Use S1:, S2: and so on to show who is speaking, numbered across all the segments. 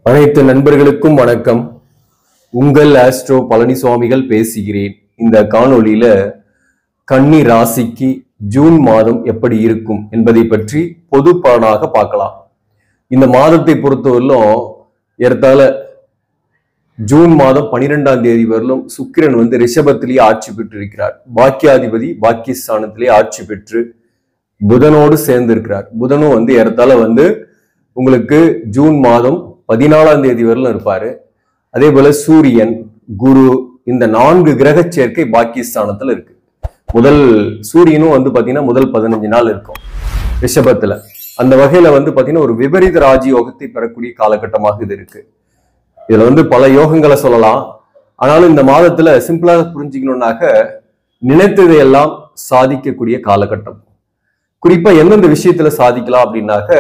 S1: அனைத்து நண்பர்களுக்கும் வணக்கம். உங்கள் ஆஸ்ட்ரோ பழனிசுவாமிகள் பேசுகிறேன். இந்த காணொளியில கன்னி ராசிக்கு ஜூன் மாதம் எப்படி இருக்கும் என்பதை பற்றி பொது பலனாக பார்க்கலாம். இந்த மாதத்தை பொறுத்தவரையிலும் ஏறத்தாழ ஜூன் மாதம் 12ஆம் தேதி வரலும் சுக்கிரன் ரிஷபத்திலேயே ஆட்சி பெற்று இருக்கிறார். பாக்கியாதிபதி பாக்கியஸ்தானத்திலே ஆட்சி பெற்று புதனோடு சேர்ந்து இருக்கிறார். புதனும் ஏறத்தாழ உங்களுக்கு ஜூன் மாதம் 14ஆம் தேதி வரலும் இருப்பாரு. அதே போல சூரியன், குரு, இந்த 4 கிரக சேர்க்கை பாக்கியஸ்தானத்துல இருக்கு. முதல் சூரியனும் பாத்தீங்கன்னா முதல் 15 நாள் இருக்கும் ரிஷபத்துல. அந்த வகையில பாத்தீங்கன்னா ஒரு விபரீத ராஜயோகத்தை பெறக்கூடிய காலகட்டமாக இது இருக்கு. இதுல பல யோகங்களை சொல்லலாம். ஆனாலும் இந்த மாதத்துல சிம்பிளா புரிஞ்சுக்கணும்னாக்க நினைத்ததையெல்லாம் சாதிக்கக்கூடிய காலகட்டம். குறிப்பா எந்தெந்த விஷயத்துல சாதிக்கலாம் அப்படின்னாக்க,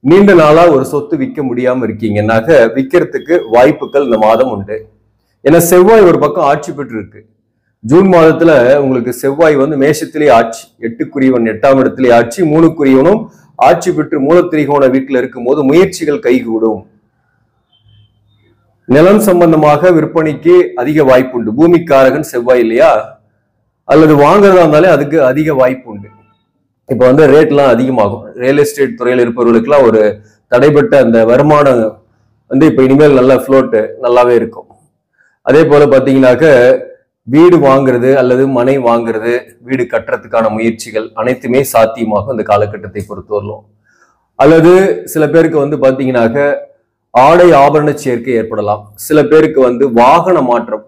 S1: நீண்ட நாளா ஒரு சொத்து விற்க முடியாம இருக்கீங்கன்னாக்க விற்கிறதுக்கு வாய்ப்புகள் இந்த மாதம் உண்டு. ஏன்னா செவ்வாய் ஒரு பக்கம் ஆட்சி பெற்று இருக்கு. ஜூன் மாதத்துல உங்களுக்கு செவ்வாய் மேஷத்திலே ஆட்சி, 8க்குரியவன் 8ஆம் இடத்திலே ஆட்சி, 3க்குரியவனும் ஆட்சி பெற்று மூலத்திரிகோண வீட்டுல இருக்கும் போது முயற்சிகள் கைகூடும். நிலம் சம்பந்தமாக விற்பனைக்கு அதிக வாய்ப்பு உண்டு. பூமிக்காரகன் செவ்வாய் இல்லையா, அல்லது வாங்குறதா இருந்தாலே அதுக்கு அதிக வாய்ப்பு உண்டு. இப்ப ரேட்லாம் அதிகமாகும். ரியல் எஸ்டேட் துறையில் இருப்பவர்களுக்கெல்லாம் ஒரு தடைப்பட்ட அந்த வருமானம் இப்ப இனிமேல் நல்ல ஃப்ளோட்டு நல்லாவே இருக்கும். அதே போல பாத்தீங்கன்னாக்க வீடு வாங்குறது அல்லது மனை வாங்குறது, வீடு கட்டுறதுக்கான முயற்சிகள் அனைத்துமே சாத்தியமாகும் இந்த காலகட்டத்தை பொறுத்தவரையிலும். அல்லது சில பேருக்கு பாத்தீங்கன்னாக்க ஆடை ஆபரண சேர்க்கை ஏற்படலாம். சில பேருக்கு வாகன மாற்றம்,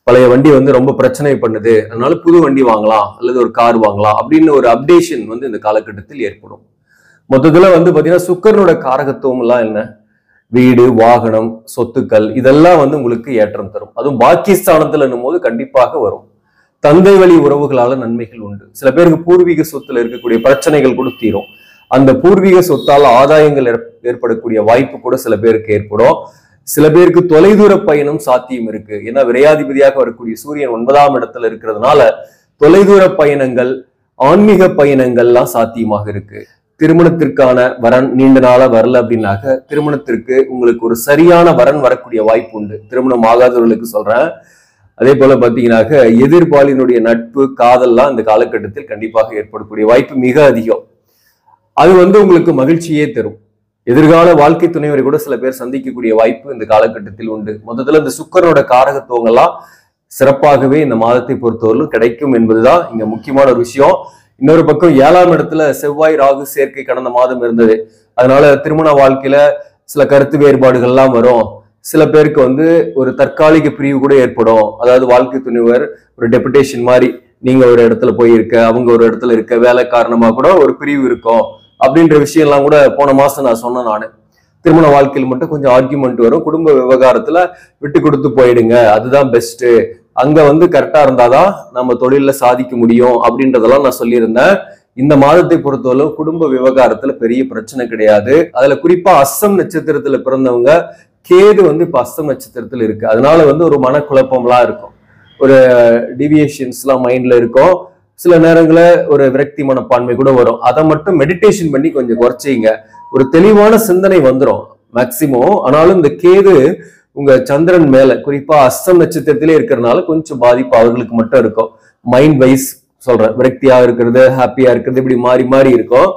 S1: பழைய வண்டி ரொம்ப பிரச்சனை பண்ணுது, அதனால புது வண்டி வாங்கலாம் அல்லது ஒரு கார் வாங்கலாம் அப்படின்னு ஒரு அப்டேஷன் இந்த காலகட்டத்தில் ஏற்படும். மொத்தத்துல பாத்தீங்கன்னா சுக்கிரனோட காரகத்துவம் எல்லாம் என்ன, வீடு, வாகனம், சொத்துக்கள், இதெல்லாம் உங்களுக்கு ஏற்றம் தரும். அதுவும் பாக்கியஸ்தானத்துல போது கண்டிப்பாக வரும். தந்தை வழி உறவுகளால நன்மைகள் உண்டு. சில பேருக்கு பூர்வீக சொத்துல இருக்கக்கூடிய பிரச்சனைகள் கூட தீரும். அந்த பூர்வீக சொத்தால் ஆதாயங்கள் ஏற்படக்கூடிய வாய்ப்பு கூட சில பேருக்கு ஏற்படும். சில பேருக்கு தொலைதூர பயணம் சாத்தியம் இருக்கு. ஏன்னா விரையாதிபதியாக வரக்கூடிய சூரியன் 9ஆம் இடத்துல இருக்கிறதுனால தொலைதூர பயணங்கள், ஆன்மீக பயணங்கள்லாம் சாத்தியமாக இருக்கு. திருமணத்திற்கான வரன் நீண்ட நாளா வரல அப்படின்னாக்க திருமணத்திற்கு உங்களுக்கு ஒரு சரியான வரன் வரக்கூடிய வாய்ப்பு உண்டு. திருமணம் ஆகாதவர்களுக்கு சொல்றேன். அதே போல பாத்தீங்கன்னாக்க எதிர்பாலினுடைய நட்பு, காதல்லாம் இந்த காலகட்டத்தில் கண்டிப்பாக ஏற்படக்கூடிய வாய்ப்பு மிக அதிகம். அது உங்களுக்கு மகிழ்ச்சியே தரும். எதிர்கால வாழ்க்கை துணைவரை கூட சில பேர் சந்திக்கக்கூடிய வாய்ப்பு இந்த காலகட்டத்தில் உண்டு. மொத்தத்துல இந்த சுக்கிரனோட காரகத்துவங்கள்லாம் சிறப்பாகவே இந்த மாதத்தை பொறுத்தவரையிலும் கிடைக்கும் என்பதுதான் இங்க முக்கியமான ஒரு விஷயம். இன்னொரு பக்கம் 7ஆம் இடத்துல செவ்வாய் ராகு சேர்க்கை கடந்த மாதம் இருந்தது. அதனால திருமண வாழ்க்கையில சில கருத்து வேறுபாடுகள்லாம் வரும். சில பேருக்கு ஒரு தற்காலிக பிரிவு கூட ஏற்படும். அதாவது வாழ்க்கை துணைவர் ஒரு டெபுடேஷன் மாதிரி, நீங்க ஒரு இடத்துல போய் இருக்க, அவங்க ஒரு இடத்துல இருக்க, வேலை காரணமா கூட ஒரு பிரிவு இருக்கும் அப்படின்ற விஷயம்லாம் கூட போன மாசம் நான் சொன்னேன். நானு திருமண வாழ்க்கையில் மட்டும் கொஞ்சம் ஆர்கியூமெண்ட் வரும். குடும்ப விவகாரத்துல விட்டு கொடுத்து போயிடுங்க, அதுதான் பெஸ்ட். அங்க கரெக்டா இருந்தாதான் நம்ம தொழில சாதிக்க முடியும் அப்படின்றதெல்லாம் நான் சொல்லியிருந்தேன். இந்த மாதத்தை பொறுத்தவரை குடும்ப விவகாரத்துல பெரிய பிரச்சனை கிடையாது. அதுல குறிப்பா அஸ்தம் நட்சத்திரத்துல பிறந்தவங்க, கேது இப்ப அஸ்தம் நட்சத்திரத்துல இருக்கு. அதனால ஒரு மனக்குழப்பம்லாம் இருக்கும், ஒரு டிவியேஷன்ஸ் எல்லாம் மைண்ட்ல இருக்கும். சில நேரங்கள ஒரு விரக்தி மனப்பான்மை கூட வரும். அதை மட்டும் மெடிடேஷன் பண்ணி கொஞ்சம் குறைச்சிங்க, ஒரு தெளிவான சிந்தனை வந்துடும் மேக்சிமம். ஆனாலும் இந்த கேது உங்க சந்திரன் மேல குறிப்பா அஸ்தம் நட்சத்திரத்திலே இருக்கிறதுனால கொஞ்சம் பாதிப்பு அவர்களுக்கு மட்டும் இருக்கும். மைண்ட் வைஸ் சொல்றேன், விரக்தியா இருக்கிறது, ஹாப்பியா இருக்கிறது, இப்படி மாறி மாறி இருக்கும்.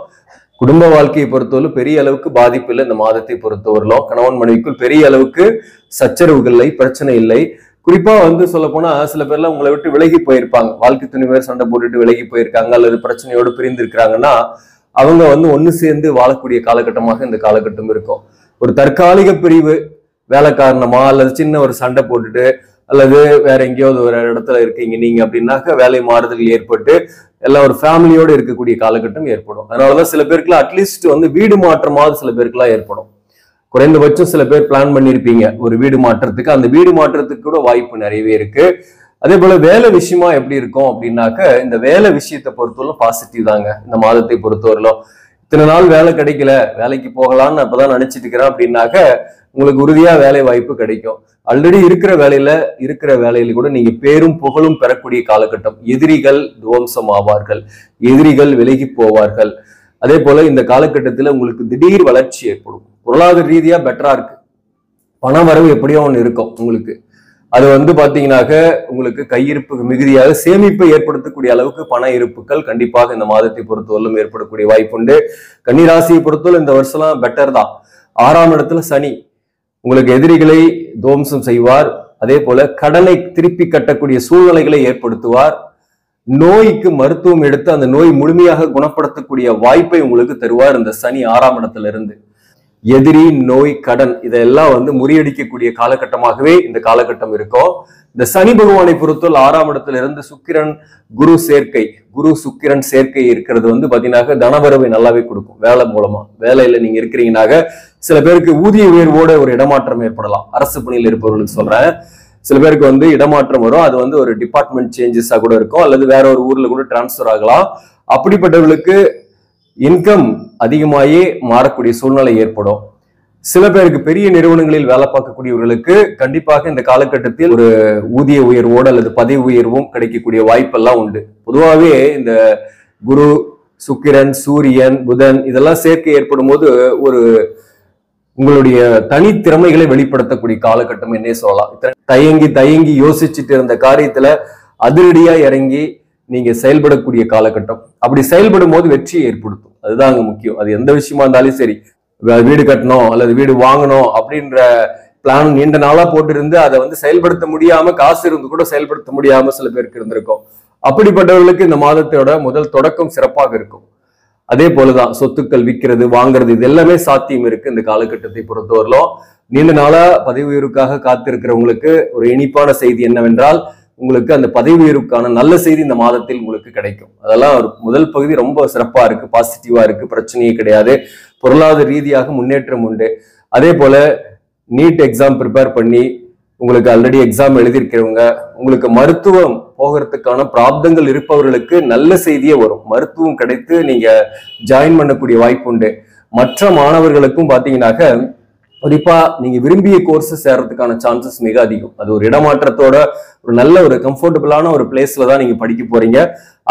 S1: குடும்ப வாழ்க்கையை பொறுத்தவரை பெரிய அளவுக்கு பாதிப்பு இல்லை இந்த மாதத்தை பொறுத்தவரையிலும். கணவன் மனைவிக்குள் பெரிய அளவுக்கு சச்சரவுகள் இல்லை, பிரச்சனை இல்லை. குறிப்பா சொல்ல போனா சில பேர்லாம் உங்களை விட்டு விலகி போயிருப்பாங்க, வாழ்க்கை துணைவர் சண்டை போட்டுட்டு விலகி போயிருக்காங்க அல்லது பிரச்சனையோடு பிரிந்து இருக்கிறாங்கன்னா அவங்க ஒண்ணு சேர்ந்து வாழக்கூடிய காலகட்டமாக இந்த காலகட்டம் இருக்கும். ஒரு தற்காலிக பிரிவு வேலை காரணமா அல்லது சின்ன ஒரு சண்டை போட்டுட்டு அல்லது வேற எங்கேயாவது ஒரு இடத்துல இருக்கீங்க நீங்க அப்படின்னாக்க வேலை மாறுதல் ஏற்பட்டு எல்லாம் ஒரு ஃபேமிலியோடு இருக்கக்கூடிய காலகட்டம் ஏற்படும். அதனாலதான் சில பேருக்குலாம் அட்லீஸ்ட் வீடு மாற்றமாவது சில பேருக்குலாம் ஏற்படும். குறைந்தபட்சம் சில பேர் பிளான் பண்ணியிருப்பீங்க ஒரு வீடு மாற்றத்துக்கு, அந்த வீடு மாற்றத்துக்கு கூட வாய்ப்பு நிறையவே இருக்கு. அதே போல வேலை விஷயமா எப்படி இருக்கும் அப்படின்னாக்க, இந்த வேலை விஷயத்தை பொறுத்தவரை பாசிட்டிவ் தாங்க இந்த மாதத்தை பொறுத்தவரையிலும். இத்தனை நாள் வேலை கிடைக்கல, வேலைக்கு போகலான்னு அப்பதான் நினைச்சிட்டு இருக்கிறேன் அப்படின்னாக்க உங்களுக்கு உறுதியா வேலை வாய்ப்பு கிடைக்கும். ஆல்ரெடி இருக்கிற வேலையில கூட நீங்க பேரும் புகழும் பெறக்கூடிய காலகட்டம். எதிரிகள் துவம்சம் ஆவார்கள், எதிரிகள் விலகி போவார்கள். அதே போல இந்த காலகட்டத்துல உங்களுக்கு திடீர் வளர்ச்சி ஏற்படும். பொருளாதார ரீதியா பெட்டரா இருக்கு. பணவரவு எப்படியோ ஒன்று இருக்கும் உங்களுக்கு. அது வந்து பாத்தீங்கன்னாக்க உங்களுக்கு கையிருப்பு மிகுதியாக சேமிப்பை ஏற்படுத்தக்கூடிய அளவுக்கு பண இருப்புகள் கண்டிப்பாக இந்த மாதத்தை பொறுத்தவரையிலும் ஏற்படக்கூடிய வாய்ப்புண்டு. கன்னிராசியை பொறுத்தவரை இந்த வருஷம்லாம் பெட்டர் தான். 6ஆம் இடத்துல சனி உங்களுக்கு எதிரிகளை துவம்சம் செய்வார். அதே போல கடனை திருப்பி கட்டக்கூடிய சூழ்நிலைகளை ஏற்படுத்துவார். நோய்க்கு மருத்துவம் எடுத்து அந்த நோய் முழுமையாக குணப்படுத்தக்கூடிய வாய்ப்பை உங்களுக்கு தருவார் இந்த சனி 6ஆம் இடத்துல இருந்து. எதிரி, நோய், கடன் இதெல்லாம் வந்து முறியடிக்கக்கூடிய காலகட்டமாகவே இந்த காலகட்டம் இருக்கும். இந்த சனி பகவானை பொறுத்தவரை 6ஆம் இடத்துல இருந்து சுக்கிரன் குரு சேர்க்கை, குரு சுக்கிரன் சேர்க்கை இருக்கிறது வந்து பாத்தீங்கன்னா தனவரவை நல்லாவே கொடுக்கும். வேலை மூலமா, வேலையில நீங்க இருக்கிறீங்கன்னாக்க சில பேருக்கு ஊதிய உயர்வோட ஒரு இடமாற்றம் ஏற்படலாம். அரசு பணியில் இருப்பவர்களுக்கு சொல்றேன். சில பேருக்கு வந்து இடமாற்றம் வரும். அது வந்து ஒரு டிபார்ட்மெண்ட் சேஞ்சஸா கூட இருக்கும், அல்லது வேற ஒரு ஊர்ல கூட டிரான்ஸ்பர் ஆகலாம். அப்படிப்பட்டவர்களுக்கு இன்கம் அதிகமாயே மாறக்கூடிய சூழ்நிலை ஏற்படும். சில பேருக்கு பெரிய நிறுவனங்களில் வேலை பார்க்கக்கூடியவர்களுக்கு கண்டிப்பாக இந்த காலகட்டத்தில் ஒரு ஊதிய உயர்வோடு அல்லது பதவி உயர்வும் கிடைக்கக்கூடிய வாய்ப்பெல்லாம் உண்டு. பொதுவாகவே இந்த குரு, சுக்கிரன், சூரியன், புதன் இதெல்லாம் சேர்க்கை ஏற்படும் போது ஒரு உங்களுடைய தனித்திறமைகளை வெளிப்படுத்தக்கூடிய காலகட்டம் என்னே சொல்லலாம். தயங்கி யோசிச்சுட்டு இருந்த காரியத்துல அதிரடியா இறங்கி நீங்க செயல்படக்கூடிய காலகட்டம். அப்படி செயல்படும் போது வெற்றியை ஏற்படுத்தும். அதுதான் அங்க முக்கியம். அது எந்த விஷயமா இருந்தாலும் சரி, வீடு கட்டணும் அல்லது வீடு வாங்கணும் அப்படின்ற பிளான் நீண்ட நாளா போட்டிருந்து அதை வந்து செயல்படுத்த முடியாம, காசு இருந்து கூட செயல்படுத்த முடியாம சில பேருக்கு இருந்திருக்கும். அப்படிப்பட்டவர்களுக்கு இந்த மாதத்தோட முதல் தொடக்கம் சிறப்பாக இருக்கும். அதே போலதான் சொத்துக்கள் விற்கிறது, வாங்குறது இது எல்லாமே சாத்தியம் இருக்கு இந்த காலகட்டத்தை பொறுத்தவரையிலும். நீண்ட நாளா பதவி உயர்வுக்காக காத்திருக்கிறவங்களுக்கு ஒரு இனிப்பான செய்தி என்னவென்றால், உங்களுக்கு அந்த பதவி உயர்வுக்கான நல்ல செய்தி இந்த மாதத்தில் உங்களுக்கு கிடைக்கும். அதெல்லாம் ஒரு முதல் பகுதி ரொம்ப சிறப்பா இருக்கு, பாசிட்டிவா இருக்கு, பிரச்சனையே கிடையாது. பொருளாதார ரீதியாக முன்னேற்றம் உண்டு. அதே போல நீட் எக்ஸாம் ப்ரிப்பேர் பண்ணி உங்களுக்கு ஆல்ரெடி எக்ஸாம் எழுதியிருக்கிறவங்க, உங்களுக்கு மருத்துவம் போகிறதுக்கான பிராப்தங்கள் இருப்பவர்களுக்கு நல்ல செய்தியே வரும். மருத்துவம் கிடைத்து நீங்க ஜாயின் பண்ணக்கூடிய வாய்ப்பு உண்டு. மற்ற மாணவர்களுக்கும் பாத்தீங்கன்னாக்க குறிப்பா நீங்க விரும்பிய கோர்ஸ் சேர்றதுக்கான சான்சஸ் மிக அதிகம். அது ஒரு இடமாற்றத்தோட ஒரு நல்ல ஒரு கம்ஃபர்டபுளான ஒரு பிளேஸ்ல தான் நீங்க படிக்க போறீங்க.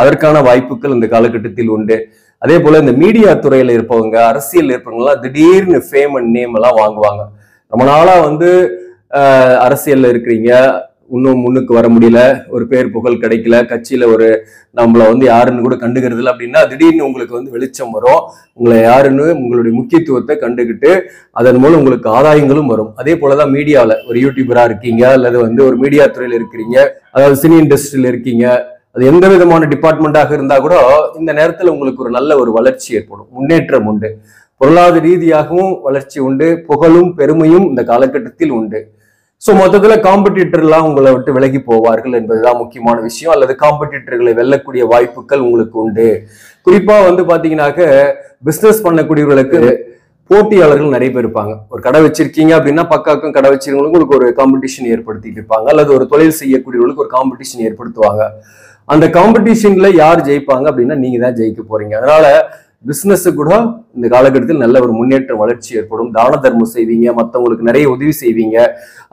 S1: அதற்கான வாய்ப்புகள் இந்த காலகட்டத்தில் உண்டு. அதே போல இந்த மீடியா துறையில இருப்பவங்க, அரசியல் இருப்பவங்க எல்லாம் திடீர்னு ஃபேம் அண்ட் நேம் எல்லாம் வாங்குவாங்க. ரொம்ப நாளா வந்து அரசியல்ல இருக்கிறீங்க, இன்னும் முன்னுக்கு வர முடியல, ஒரு பேர் புகழ் கிடைக்கல, கட்சியில ஒரு நம்மள வந்து யாருன்னு கூட கண்டுக்கிறது இல்லை அப்படின்னா திடீர்னு உங்களுக்கு வந்து வெளிச்சம் வரும். உங்களை யாருன்னு உங்களுடைய முக்கியத்துவத்தை கண்டுகிட்டு அதன் மூலம் உங்களுக்கு ஆதாயங்களும் வரும். அதே போலதான் மீடியாவில் ஒரு யூடியூபரா இருக்கீங்க அல்லது வந்து ஒரு மீடியா துறையில இருக்கிறீங்க, அதாவது சினி இண்டஸ்ட்ரியில இருக்கீங்க, அது எந்த விதமான டிபார்ட்மெண்டாக இருந்தா கூட இந்த நேரத்துல உங்களுக்கு ஒரு நல்ல ஒரு வளர்ச்சி ஏற்படும், முன்னேற்றம் உண்டு. பொருளாதார ரீதியாகவும் வளர்ச்சி உண்டு, புகழும் பெருமையும் இந்த காலகட்டத்தில் உண்டு. சோ மொத்தத்துல காம்படிட்டர்லாம் உங்களை விட்டு விலகி போவார்கள் என்பதுதான் முக்கியமான விஷயம். அல்லது காம்படிட்டர்களை வெல்லக்கூடிய வாய்ப்புகள் உங்களுக்கு உண்டு. குறிப்பா வந்து பாத்தீங்கன்னாக்க பிசினஸ் பண்ணக்கூடியவர்களுக்கு போட்டியாளர்கள் நிறைய பேர் இருப்பாங்க. ஒரு கடை வச்சிருக்கீங்க அப்படின்னா பக்காக்கும் கடை வச்சிருக்கவங்களுக்கு உங்களுக்கு ஒரு காம்படிஷன் ஏற்படுத்திட்டு இருப்பாங்க. அல்லது ஒரு தொழில் செய்யக்கூடியவர்களுக்கு ஒரு காம்படிஷன் ஏற்படுத்துவாங்க. அந்த காம்படிஷன்ல யார் ஜெயிப்பாங்க அப்படின்னா நீங்க தான் ஜெயிக்க போறீங்க. அதனால பிசினஸ் கூட இந்த காலகட்டத்தில் நல்ல ஒரு முன்னேற்ற வளர்ச்சி ஏற்படும். தான தர்மம் செய்வீங்க, மற்றவங்களுக்கு நிறைய உதவி செய்வீங்க.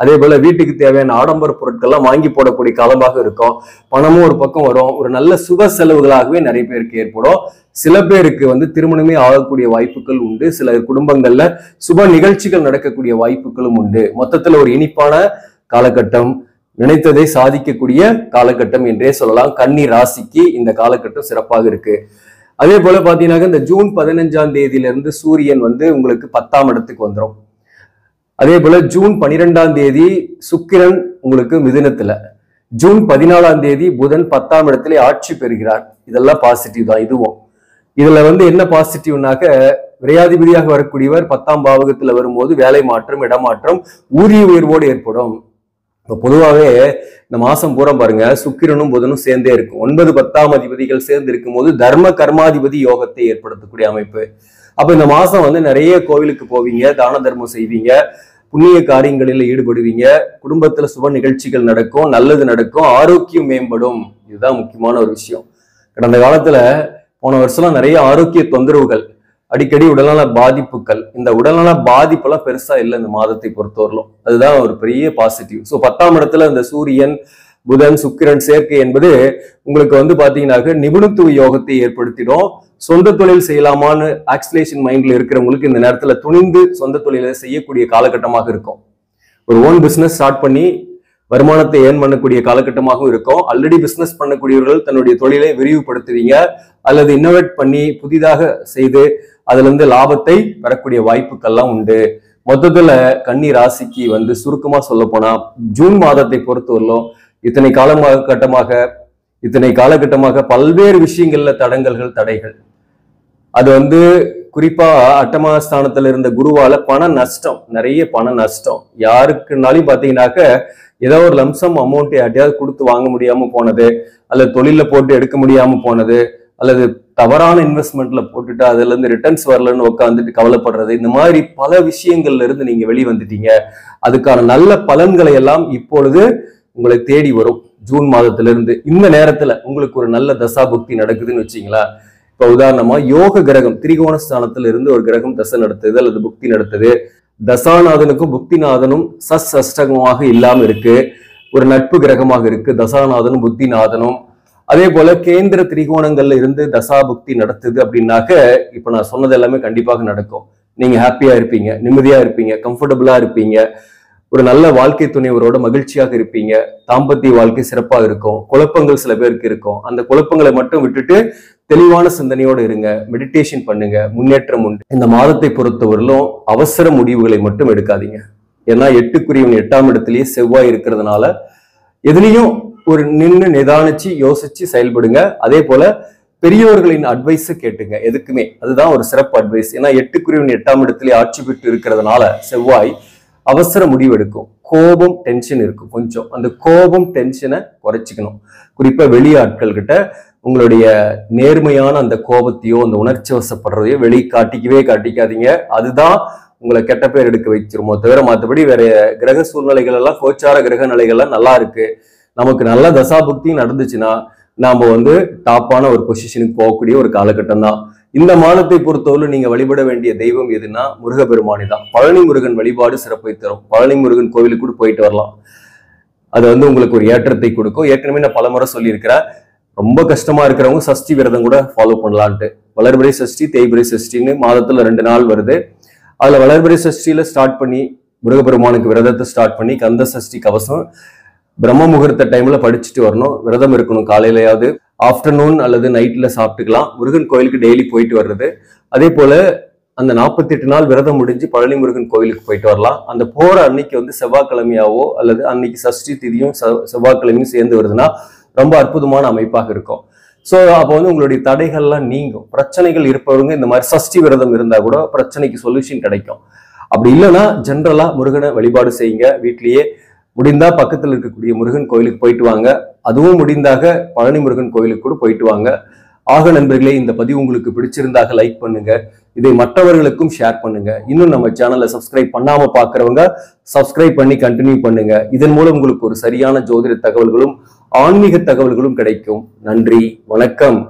S1: அதே போல வீட்டுக்கு தேவையான ஆடம்பர பொருட்கள்லாம் வாங்கி போடக்கூடிய காலமாக இருக்கும். பணமும் ஒரு பக்கம் வரும். ஒரு நல்ல சுப செலவுகளாகவே நிறைய பேருக்கு ஏற்படும். சில பேருக்கு வந்து திருமணமே ஆகக்கூடிய வாய்ப்புகள் உண்டு. சில குடும்பங்கள்ல சுப நிகழ்ச்சிகள் நடக்கக்கூடிய வாய்ப்புகளும் உண்டு. மொத்தத்துல ஒரு இனிப்பான காலகட்டம், நினைத்ததை சாதிக்கக்கூடிய காலகட்டம் என்றே சொல்லலாம். கன்னி ராசிக்கு இந்த காலகட்டம் சிறப்பாக இருக்கு. அதே போல பாத்தீங்கன்னா இந்த ஜூன் 15ஆம் தேதியிலிருந்து சூரியன் வந்து உங்களுக்கு 10ஆம் இடத்துக்கு வந்துடும். அதே போல ஜூன் 12ஆம் தேதி சுக்கிரன் உங்களுக்கு மிதுனத்துல, ஜூன் 14ஆம் தேதி புதன் 10ஆம் இடத்துல ஆட்சி பெறுகிறார். இதெல்லாம் பாசிட்டிவ் தான். இதுல வந்து என்ன பாசிட்டிவ்னாக்க, விரையாதிபதியாக வரக்கூடியவர் 10ஆம் பாவகத்துல வரும்போது வேலை மாற்றம், இடமாற்றம், ஊதிய உயர்வோடு ஏற்படும். இப்ப பொதுவாகவே இந்த மாசம் பூரா பாருங்க சுக்கிரனும் புதனும் சேர்ந்தே இருக்கும். 9, 10ஆம் அதிபதிகள் சேர்ந்து இருக்கும் போது தர்ம கர்மாதிபதி யோகத்தை ஏற்படுத்தக்கூடிய அமைப்பு. அப்ப இந்த மாசம் வந்து நிறைய கோவிலுக்கு போவீங்க, தான தர்மம் செய்வீங்க, புண்ணிய காரியங்களில் ஈடுபடுவீங்க, குடும்பத்துல சுப நிகழ்ச்சிகள் நடக்கும், நல்லது நடக்கும், ஆரோக்கியம் மேம்படும். இதுதான் முக்கியமான ஒரு விஷயம். கடந்த காலத்துல போன வருஷம்லாம் நிறைய ஆரோக்கிய தொந்தரவுகள், அடிக்கடி உடல்நல பாதிப்புகள். இந்த உடல்நல பாதிப்பெல்லாம் பெருசா இல்லை இந்த மாதத்தை பொறுத்தவரையிலும். அதுதான் ஒரு பெரிய பாசிட்டிவ். ஸோ 10ஆம் இடத்துல இந்த சூரியன், புதன், சுக்கிரன் சேர்க்கை என்பது உங்களுக்கு வந்து பாத்தீங்கன்னாக்க நிபுணத்துவ யோகத்தை ஏற்படுத்திடும். சொந்த தொழில் செய்யலாமான்னு ஆக்சிலேஷன் மைண்ட்ல இருக்கிறவங்களுக்கு இந்த நேரத்துல துணிந்து சொந்த தொழிலை செய்யக்கூடிய காலகட்டமாக இருக்கும். ஒரு ஓன் பிசினஸ் ஸ்டார்ட் பண்ணி வருமானத்தை ஏர்ன் பண்ணக்கூடிய காலகட்டமாகவும் இருக்கும். ஆல்ரெடி பிசினஸ் பண்ணக்கூடியவர்கள் தன்னுடைய தொழிலை விரிவுபடுத்துவீங்க அல்லது இன்னோவேட் பண்ணி புதிதாக செய்து அதுல இருந்து லாபத்தை பெறக்கூடிய வாய்ப்புகள்லாம் உண்டு. மொத்தத்துல கன்னி ராசிக்கு சுருக்கமா சொல்ல போனா ஜூன் மாதத்தை பொறுத்தவரையிலும் இத்தனை காலகட்டமாக பல்வேறு விஷயங்கள்ல தடைகள். அது குறிப்பா அட்டமஸ்தானத்துல இருந்த குருவால நிறைய பண நஷ்டம். யாருக்குனாலும் பாத்தீங்கன்னாக்க ஏதோ ஒரு லம்சம் அமௌண்ட் யார்ட்டையாவது கொடுத்து வாங்க முடியாம போனது, அல்லது தொழில போட்டு எடுக்க முடியாம போனது, அல்லது தவறான இன்வெஸ்ட்மெண்ட்ல போட்டுட்டு அதுல இருந்து ரிட்டர்ன்ஸ் வரலன்னு உட்காந்துட்டு கவலைப்படுறது, இந்த மாதிரி பல விஷயங்கள்ல இருந்து நீங்க வெளிவந்துட்டீங்க. அதுக்கான நல்ல பலன்களை எல்லாம் இப்பொழுது உங்களை தேடி வரும். ஜூன் மாதத்திலிருந்து இந்த நேரத்துல உங்களுக்கு ஒரு நல்ல தசா புக்தி நடக்குதுன்னு வச்சீங்களா. இப்ப உதாரணமா யோக கிரகம் திரிகோணஸ்தானத்துல இருந்து ஒரு கிரகம் தசை நடத்துது அல்லது புக்தி நடத்துது. தசாநாதனுக்கும் புக்திநாதனும் சஷ்டகமாக இல்லாம இருக்கு, ஒரு நட்பு கிரகமாக இருக்கு தசாநாதனும் புத்திநாதனும். அதே போல கேந்திர திரிகோணங்கள்ல இருந்து தசா புக்தி நடத்துது அப்படின்னாக்க இப்ப நான் சொன்னது எல்லாமே கண்டிப்பாக நடக்கும். நீங்க ஹாப்பியா இருப்பீங்க, நிம்மதியா இருப்பீங்க, கம்ஃபர்டபுளா இருப்பீங்க, ஒரு நல்ல வாழ்க்கை துணைவரோட மகிழ்ச்சியாக இருப்பீங்க, தாம்பத்திய வாழ்க்கை சிறப்பாக இருக்கும். குழப்பங்கள் சில பேருக்கு இருக்கும், அந்த குழப்பங்களை மட்டும் விட்டுட்டு தெளிவான சிந்தனையோடு இருங்க, மெடிடேஷன் பண்ணுங்க, முன்னேற்றம் உண்டு. இந்த மாதத்தை பொறுத்தவரையிலும் அவசர முடிவுகளை மட்டும் எடுக்காதீங்க. ஏன்னா 8க்குரியவன் 8ஆம் இடத்திலேயே செவ்வாய் இருக்கிறதுனால எதுலையும் ஒரு நின்று நிதானிச்சு யோசிச்சு செயல்படுங்க. அதே போல பெரியவர்களின் அட்வைஸை கேட்டுங்க எதுக்குமே, அதுதான் ஒரு சிறப்பு அட்வைஸ். ஏன்னா 8க்குரியவன் 8ஆம் இடத்திலேயே ஆட்சி பெற்று இருக்கிறதுனால செவ்வாய் அவசர முடிவு எடுக்கும். கோபம் டென்ஷன் இருக்கும், கொஞ்சம் அந்த கோபம் டென்ஷனை குறைச்சிக்கணும். குறிப்பா வெளியாட்கள் கிட்ட உங்களுடைய நேர்மையான அந்த கோபத்தையோ அந்த உணர்ச்சி வசப்படுறதையோ காட்டிக்காதீங்க. அதுதான் உங்களை கெட்ட பேர் எடுக்க வச்சிருமோ தவிர மற்றபடி வேற கிரக சூழ்நிலைகள் எல்லாம் கோச்சார கிரக நிலைகள்லாம் நல்லா இருக்கு, நமக்கு நல்ல தசாபுக்தியும் நடந்துச்சுன்னா நாம டாப்பான ஒரு பொசிஷனுக்கு போகக்கூடிய ஒரு காலகட்டம் தான். இந்த மாதத்தை பொறுத்தவரை நீங்க வழிபட வேண்டிய தெய்வம் எதுனா முருகப்பெருமானி தான். பழனி முருகன் வழிபாடு சிறப்பை தரும். பழனி முருகன் கோவிலுக்கு கூட போயிட்டு வரலாம். அது உங்களுக்கு ஒரு ஏற்றத்தை கொடுக்கும். ஏற்கனவே நான் பலமுறை சொல்லியிருக்கிறேன், ரொம்ப கஷ்டமா இருக்கிறவங்க சஷ்டி விரதம் கூட ஃபாலோ பண்ணலான்ட்டு. வளர்பிறை சஷ்டி தேய்பிறை சஷ்டின்னு மாதத்துல 2 நாள் வருது. அதுல வளர்பிறை சஷ்டியில ஸ்டார்ட் பண்ணி முருகப்பெருமானுக்கு விரதத்தை ஸ்டார்ட் பண்ணி கந்த சஷ்டி கவசம் பிரம்ம முகூர்த்த டைம்ல படிச்சுட்டு வரணும். விரதம் இருக்கணும். காலையிலயாவது ஆஃப்டர்நூன் அல்லது நைட்ல சாப்பிட்டுக்கலாம். முருகன் கோயிலுக்கு டெய்லி போயிட்டு வர்றது. அதே போல அந்த 48 நாள் விரதம் முடிஞ்சு பழனி முருகன் கோயிலுக்கு போயிட்டு வரலாம். அந்த போற அன்னைக்கு செவ்வாய்க்கிழமையாவோ அல்லது அன்னைக்கு சஷ்டி திதியும் செவ்வாய்க்கிழமையும் சேர்ந்து வருதுன்னா ரொம்ப அற்புதமான அமைப்பாக இருக்கும். ஸோ அப்போ உங்களுடைய தடைகள்லாம் நீங்கும். பிரச்சனைகள் இருப்பவங்க இந்த மாதிரி சஷ்டி விரதம் இருந்தா கூட பிரச்சனைக்கு சொல்யூஷன் கிடைக்கும். அப்படி இல்லைன்னா ஜென்ரலா முருகனை வழிபாடு செய்யுங்க. வீட்லயே முடிந்தா பக்கத்தில் இருக்கக்கூடிய முருகன் கோயிலுக்கு போயிட்டு வாங்க. அதுவும் முடிந்தாக பழனி முருகன் கோயிலுக்கு கூட போயிட்டு வாங்க. ஆக நண்பர்களே, இந்த பதிவு உங்களுக்கு பிடிச்சிருந்தாக லைக் பண்ணுங்க, இதை மற்றவர்களுக்கும் ஷேர் பண்ணுங்க. இன்னும் நம்ம சேனலை சப்ஸ்கிரைப் பண்ணாம பாக்குறவங்க சப்ஸ்கிரைப் பண்ணி கண்டினியூ பண்ணுங்க. இதன் மூலம் உங்களுக்கு ஒரு சரியான ஜோதிட தகவல்களும் ஆன்மீக தகவல்களும் கிடைக்கும். நன்றி, வணக்கம்.